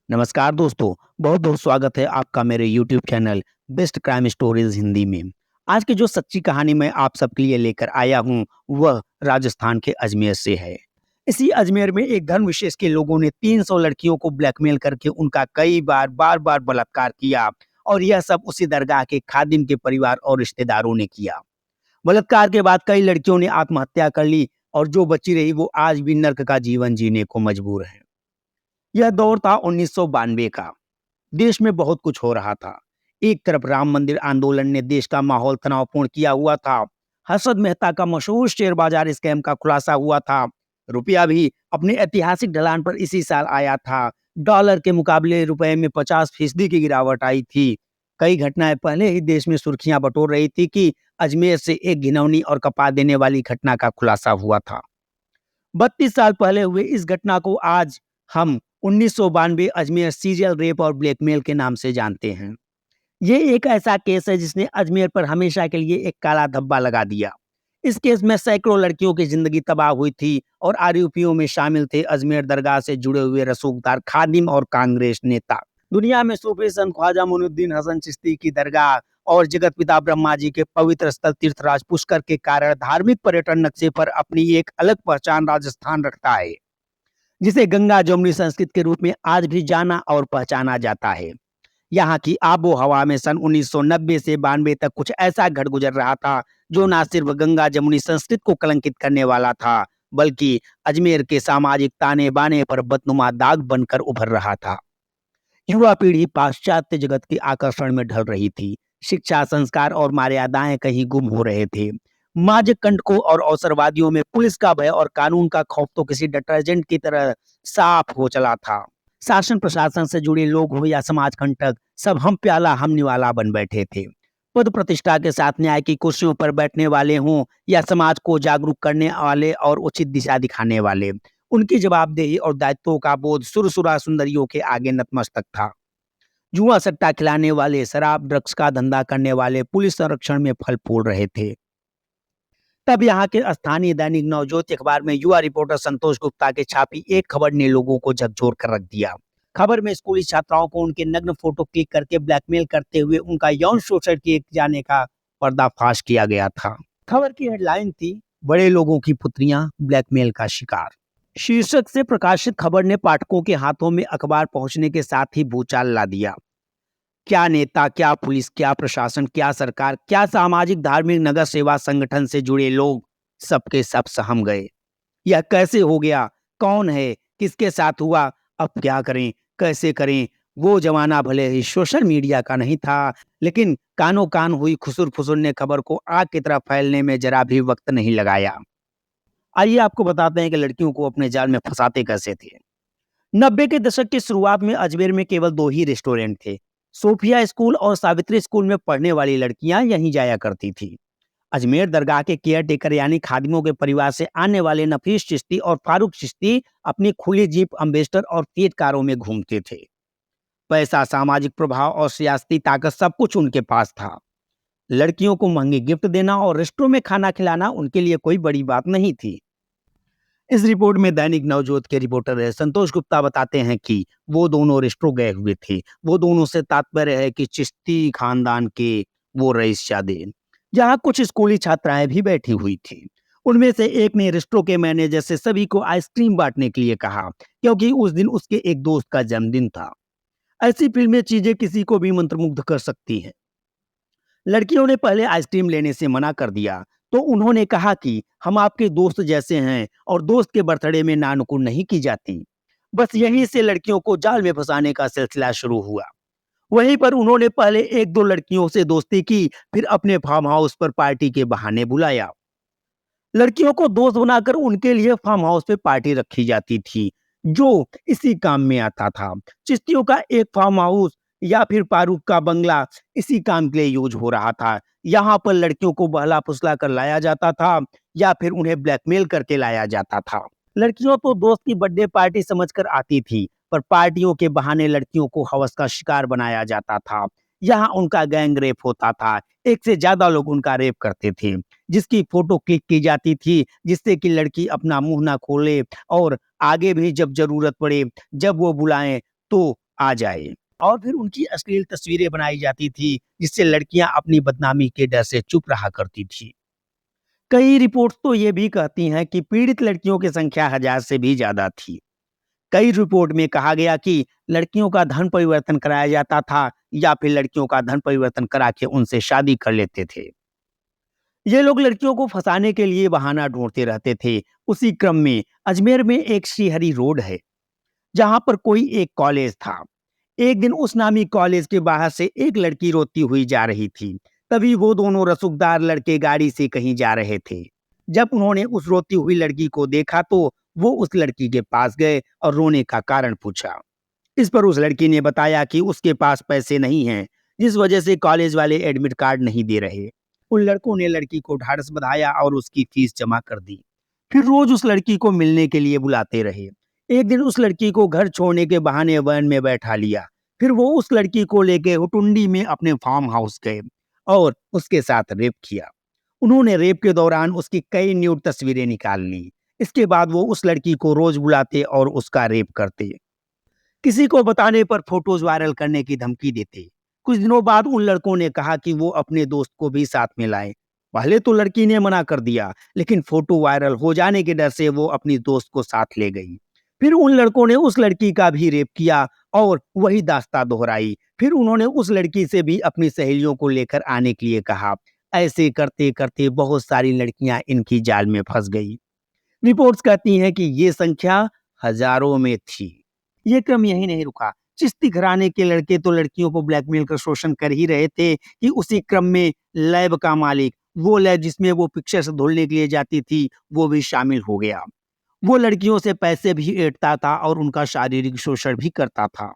नमस्कार दोस्तों, बहुत बहुत स्वागत है आपका मेरे YouTube channel best crime stories Hindi में। आज की जो सच्ची कहानी मैं आप सबके लिए लेकर आया हूँ वह राजस्थान के अजमेर से है। इसी अजमेर में एक धर्म विशेष के लोगों ने 300 लड़कियों को ब्लैकमेल करके उनका कई बार बलात्कार किया और यह सब उसी दरगाह के खादिम के परिवार और रिश्तेदारों ने किया। बलात्कार के बाद कई लड़कियों ने आत्महत्या कर ली और जो बची रही वो आज भी नर्क का जीवन जीने को मजबूर है। यह दौर था 1992 का। देश में बहुत कुछ हो रहा था। एक तरफ राम मंदिर आंदोलन ने देश का माहौल तनावपूर्ण किया हुआ था। हर्षद मेहता का मशहूर शेयर बाजार स्कैम का खुलासा हुआ था। रुपया भी अपने ऐतिहासिक ढलान पर इसी साल आया था। डॉलर के मुकाबले रुपए में 50% की गिरावट आई थी। कई घटनाएं पहले ही देश में सुर्खियां बटोर रही थी कि अजमेर से एक घिनौनी और कपा देने वाली घटना का खुलासा हुआ था। 32 साल पहले हुए इस घटना को आज हम 1992 अजमेर सीरियल रेप और ब्लैकमेल के नाम से जानते हैं। ये एक ऐसा केस है जिसने अजमेर पर हमेशा के लिए एक काला धब्बा लगा दिया। इस केस में सैकड़ों लड़कियों की जिंदगी तबाह हुई थी और आरोपियों में शामिल थे अजमेर दरगाह से जुड़े हुए रसूखदार खादिम और कांग्रेस नेता। दुनिया में सूफी संत ख्वाजा मोइनुद्दीन हसन चिश्ती की दरगाह और जगत पिता ब्रह्मा जी के पवित्र स्थल तीर्थराज पुष्कर के कारण धार्मिक पर्यटन नक्शे पर अपनी एक अलग पहचान राजस्थान रखता है, जिसे गंगा जमुनी संस्कृत के रूप में आज भी जाना और पहचाना जाता है। यहाँ की आबो हवा में सन 1990 से 92 तक कुछ ऐसा घट गुजर रहा था जो ना सिर्फ गंगा जमुनी संस्कृत को कलंकित करने वाला था, बल्कि अजमेर के सामाजिक ताने बाने पर बदनुमा दाग बनकर उभर रहा था। युवा पीढ़ी पाश्चात्य जगत के आकर्षण में ढल रही थी। शिक्षा, संस्कार और मर्यादाएं कहीं गुम हो रहे थे। माजिक कंटकों और अवसरवादियों में पुलिस का भय और कानून का खौफ तो किसी डिटर्जेंट की तरह साफ हो चला था। शासन प्रशासन से जुड़े लोग हो या समाज कंटक, सब हम प्याला हम निवाला बन बैठे थे। पद प्रतिष्ठा के साथ न्याय की कुर्सियों पर बैठने वाले हों या समाज को जागरूक करने वाले और उचित दिशा दिखाने वाले, उनकी जवाबदेही और दायित्वों का बोध सुरसुरा सुंदरियों के आगे नतमस्तक था। जुआ सट्टा खिलाने वाले, शराब ड्रग्स का धंधा करने वाले पुलिस संरक्षण में फल फूल रहे थे। तब यहाँ के स्थानीय दैनिक नवज्योति अखबार में युवा रिपोर्टर संतोष गुप्ता के छापी एक खबर ने लोगों को झकझोर कर रख दिया। खबर में स्कूली छात्राओं को उनके नग्न फोटो क्लिक करके ब्लैकमेल करते हुए उनका यौन शोषण किए जाने का पर्दाफाश किया गया था। खबर की हेडलाइन थी, बड़े लोगों की पुत्रियां ब्लैकमेल का शिकार। शीर्षक से प्रकाशित खबर ने पाठकों के हाथों में अखबार पहुंचने के साथ ही भूचाल ला दिया। क्या नेता, क्या पुलिस, क्या प्रशासन, क्या सरकार, क्या सामाजिक धार्मिक नगर सेवा संगठन से जुड़े लोग, सबके सब सहम गए। यह कैसे हो गया? कौन है? किसके साथ हुआ? अब क्या करें? कैसे करें? वो जमाना भले ही सोशल मीडिया का नहीं था, लेकिन कानो कान हुई खुसुर फुसुर ने खबर को आग की तरह फैलने में जरा भी वक्त नहीं लगाया। आइए आपको बताते हैं कि लड़कियों को अपने जाल में फंसाते कैसे थे। 90 के दशक की शुरुआत में अजमेर में केवल 2 ही रेस्टोरेंट थे। सोफिया स्कूल और सावित्री स्कूल में पढ़ने वाली लड़कियां यहीं जाया करती थी। अजमेर दरगाह के केयर टेकर यानी खादिमों के परिवार से आने वाले नफीस चिश्ती और फारूक चिश्ती अपनी खुली जीप, अम्बेसडर और तेज कारों में घूमते थे। पैसा, सामाजिक प्रभाव और सियासती ताकत सब कुछ उनके पास था। लड़कियों को महंगे गिफ्ट देना और रेस्टोरेंट में खाना खिलाना उनके लिए कोई बड़ी बात नहीं थी। इस रिपोर्ट में दैनिक नवजोत के रिपोर्टर संतोष गुप्ता बताते हैं कि वो दोनों रेस्ट्रो गए हुए थे। वो दोनों से तात्पर्य है कि चिश्ती खानदान के वो रईसजादे, जहाँ कुछ स्कूली छात्राएं भी बैठी हुई थी। उनमें से एक ने रेस्ट्रो के मैनेजर से सभी को आइसक्रीम बांटने के लिए कहा, क्योंकि उस दिन उसके एक दोस्त का जन्मदिन था। ऐसी फिल्में चीजें किसी को भी मंत्रमुग्ध कर सकती हैं। लड़कियों ने पहले आइसक्रीम लेने से मना कर दिया, तो उन्होंने कहा कि हम आपके दोस्त जैसे हैं और दोस्त के बर्थडे में नानुकुर नहीं की जाती। बस यहीं से लड़कियों को जाल में फंसाने का सिलसिला शुरू हुआ। वहीं पर उन्होंने पहले एक दो लड़कियों से दोस्ती की, फिर अपने फार्म हाउस पर पार्टी के बहाने बुलाया। लड़कियों को दोस्त बनाकर उनके लिए फार्म हाउस पे पार्टी रखी जाती थी, जो इसी काम में आता था। चिश्तियों का एक फार्म हाउस या फिर फारूक का बंगला इसी काम के लिए यूज हो रहा था। यहाँ पर लड़कियों को बहला फुसला कर लाया जाता था या फिर उन्हें ब्लैकमेल करके लाया जाता था। लड़कियों तो दोस्त की बर्थडे पार्टी समझकर आती थी, पर पार्टियों के बहाने लड़कियों को हवस का शिकार बनाया जाता था। यहाँ उनका गैंग रेप होता था। एक से ज्यादा लोग उनका रेप करते थे, जिसकी फोटो क्लिक की जाती थी, जिससे कि लड़की अपना मुंह ना खोले और आगे भी जब जरूरत पड़े, जब वो बुलाएं तो आ जाए और फिर उनकी अश्लील तस्वीरें बनाई जाती थी, जिससे लड़कियां अपनी बदनामी के डर से चुप रहा करती थी। कई रिपोर्ट्स तो ये भी कहती हैं कि पीड़ित लड़कियों की संख्या 1000 से भी ज्यादा थी। कई रिपोर्ट में कहा गया कि लड़कियों का धन परिवर्तन कराया जाता था या फिर लड़कियों का धन परिवर्तन करा के उनसे शादी कर लेते थे। ये लोग लड़कियों को फंसाने के लिए बहाना ढूंढते रहते थे। उसी क्रम में अजमेर में एक श्रीहरि रोड है, जहां पर कोई एक कॉलेज था। एक दिन उस नामी कॉलेज के बाहर से एक लड़की रोती हुई जा रही थी। तभी वो दोनों रसूखदार लड़के गाड़ी से कहीं जा रहे थे। जब उन्होंने उस रोती हुई लड़की को देखा तो वो उस लड़की के पास गए और रोने का कारण पूछा। इस पर उस लड़की ने बताया कि उसके पास पैसे नहीं हैं, जिस वजह से कॉलेज वाले एडमिट कार्ड नहीं दे रहे। उन लड़कों ने लड़की को ढाढ़स बंधाया और उसकी फीस जमा कर दी। फिर रोज उस लड़की को मिलने के लिए बुलाते रहे। एक दिन उस लड़की को घर छोड़ने के बहाने वैन में बैठा लिया। फिर वो उस लड़की को लेके हुटुंडी में अपने फार्म हाउस गए और उसके साथ रेप किया। उन्होंने रेप के दौरान उसकी कई न्यूड तस्वीरें निकाल ली। इसके बाद वो उस लड़की को रोज बुलाते और उसका रेप करते। किसी को बताने पर फोटोज वायरल करने की धमकी देते। कुछ दिनों बाद उन लड़कों ने कहा कि वो अपने दोस्त को भी साथ में लाएं। पहले तो लड़की ने मना कर दिया, लेकिन फोटो वायरल हो जाने के डर से वो अपनी दोस्त को साथ ले गई। फिर उन लड़कों ने उस लड़की का भी रेप किया और वही दास्तां दोहराई। फिर उन्होंने उस लड़की से भी अपनी सहेलियों को लेकर आने के लिए कहा। ऐसे करते करते बहुत सारी लड़कियां इनकी जाल में फंस गई। रिपोर्ट्स कहती हैं कि ये संख्या हजारों में थी। ये क्रम यही नहीं रुका। चिश्ती घराने के लड़के तो लड़कियों को ब्लैकमेल कर शोषण कर ही रहे थे कि उसी क्रम में लैब का मालिक, वो लैब जिसमें वो पिक्चर्स धुलने के लिए जाती थी, वो भी शामिल हो गया। वो लड़कियों से पैसे भी ऐंठता था और उनका शारीरिक शोषण भी करता था।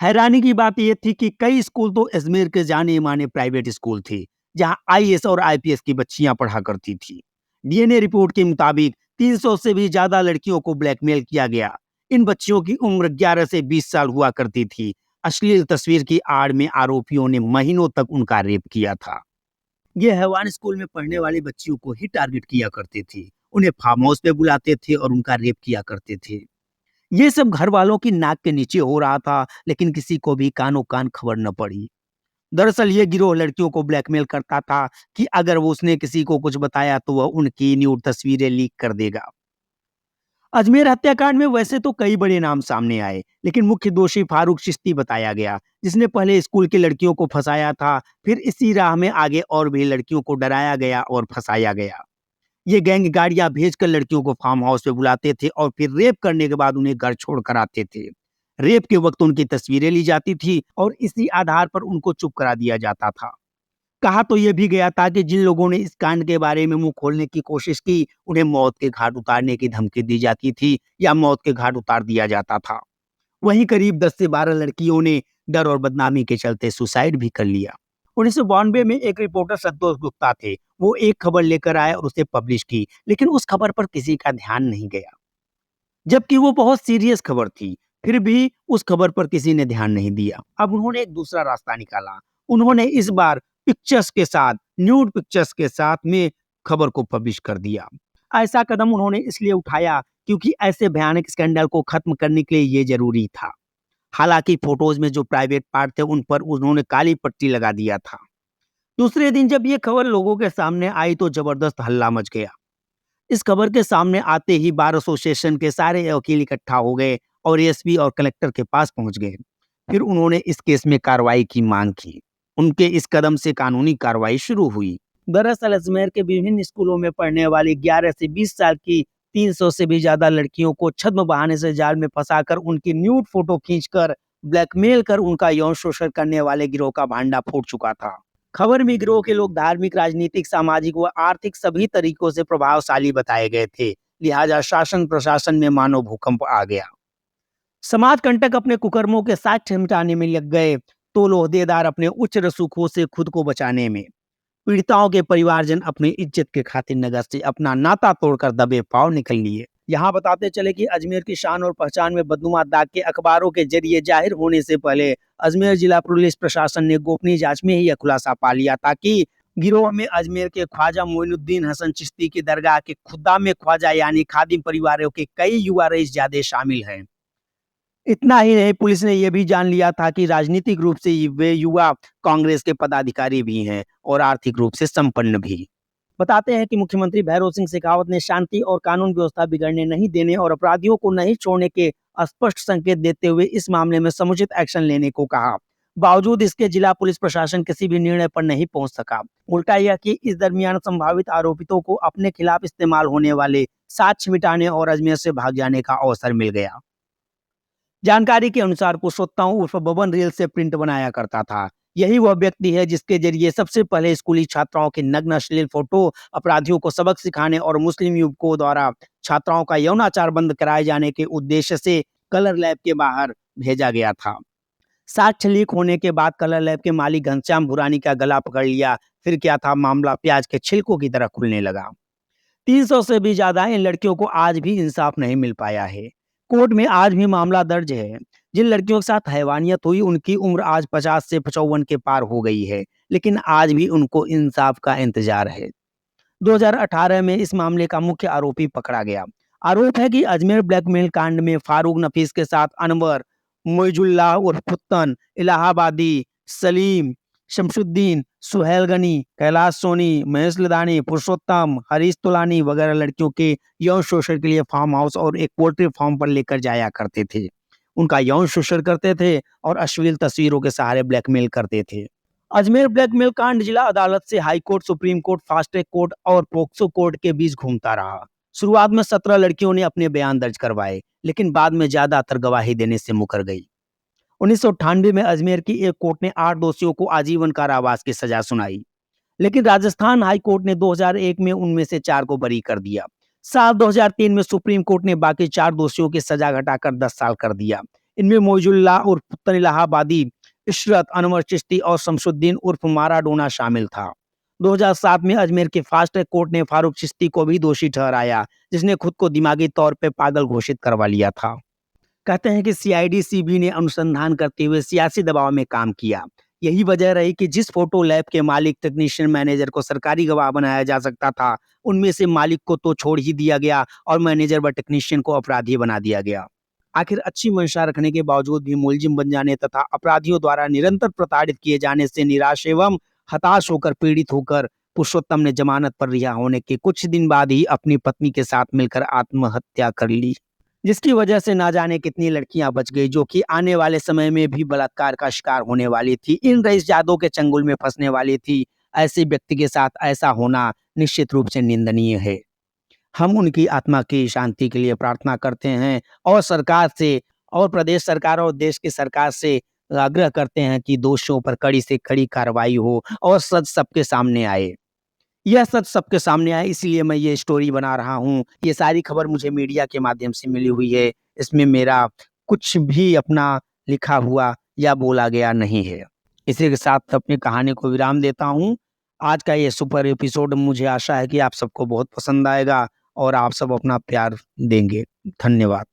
हैरानी की बात ये थी कि कई स्कूल तो अजमेर के जाने-माने प्राइवेट स्कूल थे, जहां आईएएस और आईपीएस की बच्चियां पढ़ा करती थी। डीएनए रिपोर्ट के मुताबिक 300 से भी ज्यादा लड़कियों को ब्लैकमेल किया गया। इन बच्चियों की उम्र 11 से 20 साल हुआ करती थी। अश्लील तस्वीर की आड़ में आरोपियों ने महीनों तक उनका रेप किया था। ये हैवान स्कूल में पढ़ने वाली बच्चियों को ही टारगेट किया करते थे। उन्हें फार्म हाउस पे बुलाते थे और उनका रेप किया करते थे। ये सब घर वालों की नाक के नीचे हो रहा था, लेकिन किसी को भी कानो कान खबर न पड़ी। दरअसल ये गिरोह लड़कियों को ब्लैकमेल करता था कि अगर वो उसने किसी को कुछ बताया तो वह उनकी न्यूड तस्वीरें लीक कर देगा। अजमेर हत्याकांड में वैसे तो कई बड़े नाम सामने आए, लेकिन मुख्य दोषी फारूक चिश्ती बताया गया, जिसने पहले स्कूल की लड़कियों को फंसाया था। फिर इसी राह में आगे और भी लड़कियों को डराया गया और फंसाया गया। ये गैंग गाड़ियां भेजकर लड़कियों को फार्म हाउस पे बुलाते थे और फिर रेप करने के बाद उन्हें घर छोड़ कर आते थे। रेप के वक्त उनकी तस्वीरें ली जाती थी और इसी आधार पर उनको चुप करा दिया जाता था। कहा तो ये भी गया था कि जिन लोगों ने इस कांड के बारे में मुंह खोलने की कोशिश की, उन्हें मौत के घाट उतारने की धमकी दी जाती थी या मौत के घाट उतार दिया जाता था। वहीं करीब 10 से 12 लड़कियों ने डर और बदनामी के चलते सुसाइड भी कर लिया। 1992 में एक रिपोर्टर संतोष गुप्ता थे। वो एक खबर लेकर आए और उसे पब्लिश की, लेकिन उस खबर पर किसी का ध्यान नहीं गया, जबकि वो बहुत सीरियस खबर थी। फिर भी उस खबर पर किसी ने ध्यान नहीं दिया। अब उन्होंने एक दूसरा रास्ता निकाला। उन्होंने इस बार पिक्चर्स के साथ, न्यूड पिक्चर्स के साथ में खबर को पब्लिश कर दिया। ऐसा कदम उन्होंने इसलिए उठाया क्योंकि ऐसे भयानक स्कैंडल को खत्म करने के लिए ये जरूरी था। हालांकि फोटोज में जो प्राइवेट पार्ट थे उन पर उन्होंने काली पट्टी लगा दिया था। दूसरे दिन जब ये खबर लोगों के सामने आई तो जबरदस्त हल्ला मच गया। इस खबर के सामने आते ही बार एसोसिएशन के सारे वकील इकट्ठा हो गए और एसपी और कलेक्टर के पास पहुंच गए। फिर उन्होंने इस केस में कार्रवाई की मांग की। उनके इस कदम से कानूनी कार्रवाई शुरू हुई। दरअसल अजमेर के विभिन्न स्कूलों में पढ़ने वाली 11 से 20 साल की 300 से भी ज्यादा लड़कियों को छद्म बहाने से जाल में फंसाकर उनकी न्यूड फोटो खींचकर ब्लैकमेल कर उनका यौन शोषण करने वाले गिरोह का भांडा फूट चुका था। खबर में गिरोह के लोग धार्मिक, राजनीतिक, सामाजिक व आर्थिक सभी तरीकों से प्रभावशाली बताए गए थे। लिहाजा शासन प्रशासन में मानो भूकंप आ गया। समाज कंटक अपने कुकर्मों के साक्ष्य मिटाने में लग गए तो लोहदेदार अपने उच्च रसूखों से खुद को बचाने में। पीड़िताओं के परिवारजन अपनी इज्जत के खातिर नगर से अपना नाता तोड़कर दबे पांव निकल लिए। यहाँ बताते चले कि अजमेर की शान और पहचान में बदनुमा दाग के अखबारों के जरिए जाहिर होने से पहले अजमेर जिला पुलिस प्रशासन ने गोपनीय जांच में ही यह खुलासा पा लिया था कि गिरोह में अजमेर के ख्वाजा मोइनुद्दीन हसन चिश्ती की दरगाह के खुद्दाम ख्वाजा यानी खादिम परिवारों के कई युवा रईस जादे शामिल हैं। इतना ही नहीं, पुलिस ने यह भी जान लिया था कि राजनीतिक रूप से वे युवा कांग्रेस के पदाधिकारी भी हैं और आर्थिक रूप से संपन्न भी। बताते हैं कि मुख्यमंत्री भैरों सिंह शेखावत ने शांति और कानून व्यवस्था बिगड़ने नहीं देने और अपराधियों को नहीं छोड़ने के स्पष्ट संकेत देते हुए इस मामले में समुचित एक्शन लेने को कहा। बावजूद इसके जिला पुलिस प्रशासन किसी भी निर्णय पर नहीं पहुंच सका। उल्टा यह कि इस दरमियान संभावित आरोपितों को अपने खिलाफ इस्तेमाल होने वाले साक्ष्य मिटाने और अजमेर से भाग जाने का अवसर मिल गया। जानकारी के अनुसार पुरुषोत्तम उर्फ बबन रील से प्रिंट बनाया करता था। यही वह व्यक्ति है जिसके जरिए सबसे पहले स्कूली छात्राओं की नग्न अश्लील फोटो, अपराधियों को सबक सिखाने और मुस्लिम युवकों द्वारा छात्राओं का यौनाचार बंद कराए जाने के उद्देश्य से कलर लैब के बाहर भेजा गया था। साक्ष्य लीक होने के बाद कलर लैब के मालिक घनश्याम भूरानी का गला पकड़ लिया। फिर क्या था, मामला प्याज के छिलकों की तरह खुलने लगा। 300 से भी ज्यादा इन लड़कियों को आज भी इंसाफ नहीं मिल पाया है। कोर्ट में आज भी मामला दर्ज है। जिन लड़कियों के साथ हैवानियत हुई उनकी उम्र आज 50 से 55 के पार हो गई है, लेकिन आज भी उनको इंसाफ का इंतजार है। 2018 में इस मामले का मुख्य आरोपी पकड़ा गया। आरोप है कि अजमेर ब्लैकमेल कांड में फारूक नफीस के साथ अनवर, मोइजुल्लाह उर्फ पुत्तन, इलाहाबादी, सलीम, शमसुद्दीन, सुहेल गनी, कैलाश सोनी, महेश लदानी, पुरुषोत्तम, हरीश तुलानी वगैरह लड़कियों के यौन शोषण के लिए फार्म हाउस और एक पोल्ट्री फार्म पर लेकर जाया करते थे। उनका यौन शोषण करते थे और अश्लील तस्वीरों के सहारे ब्लैकमेल करते थे। अजमेर ब्लैकमेल कांड जिला अदालत से high court, supreme court, fast track court और पोक्सो कोर्ट के बीच घूमता रहा। शुरुआत में 17 लड़कियों ने अपने बयान दर्ज करवाए, लेकिन बाद में ज्यादातर गवाही देने से मुकर गई। 1998 में अजमेर की एक कोर्ट ने 8 दोषियों को आजीवन कारावास की सजा सुनाई, लेकिन राजस्थान हाई कोर्ट ने 2001 में उनमें से 4 को बरी कर दिया। साल 2003 में सुप्रीम कोर्ट ने बाकी 4 दोषियों की सजा घटाकर 10 साल कर दिया। इनमें मोइजुल्लाह उर्फ पुत्तन इलाहाबादी, इशरत, अनवर चिश्ती और शमसुद्दीन उर्फ माराडोना शामिल था। 2007 में अजमेर के फास्ट ट्रैक कोर्ट ने फारूक चिश्ती को भी दोषी ठहराया, जिसने खुद को दिमागी तौर पर पागल घोषित करवा लिया था। कहते हैं कि सीआईडी सीबी ने अनुसंधान करते हुए सियासी दबाव में काम किया। यही वजह रही कि जिस फोटो लैब के मालिक, टेक्नीशियन, मैनेजर को सरकारी गवाह बनाया जा सकता था, उनमें से मालिक को तो छोड़ ही दिया गया और मैनेजर व टेक्नीशियन को अपराधी बना दिया गया। आखिर अच्छी मंशा रखने के बावजूद भी मुलजिम बन जाने तथा अपराधियों द्वारा निरंतर प्रताड़ित किए जाने से निराश एवं हताश होकर, पीड़ित होकर पुरुषोत्तम ने जमानत पर रिहा होने के कुछ दिन बाद ही अपनी पत्नी के साथ मिलकर आत्महत्या कर ली, जिसकी वजह से ना जाने कितनी लड़कियां बच गई जो कि आने वाले समय में भी बलात्कार का शिकार होने वाली थी, इन रईस जादों के चंगुल में फंसने वाली थी। ऐसे व्यक्ति के साथ ऐसा होना निश्चित रूप से निंदनीय है। हम उनकी आत्मा की शांति के लिए प्रार्थना करते हैं और सरकार से, और प्रदेश सरकार और देश की सरकार से आग्रह करते हैं कि दोषियों पर कड़ी से कड़ी कार्रवाई हो और सच सबके सामने आए। यह सच सबके सामने आया, इसलिए मैं ये स्टोरी बना रहा हूँ। ये सारी खबर मुझे मीडिया के माध्यम से मिली हुई है। इसमें मेरा कुछ भी अपना लिखा हुआ या बोला गया नहीं है। इसी के साथ अपनी कहानी को विराम देता हूँ। आज का ये सुपर एपिसोड मुझे आशा है कि आप सबको बहुत पसंद आएगा और आप सब अपना प्यार देंगे। धन्यवाद।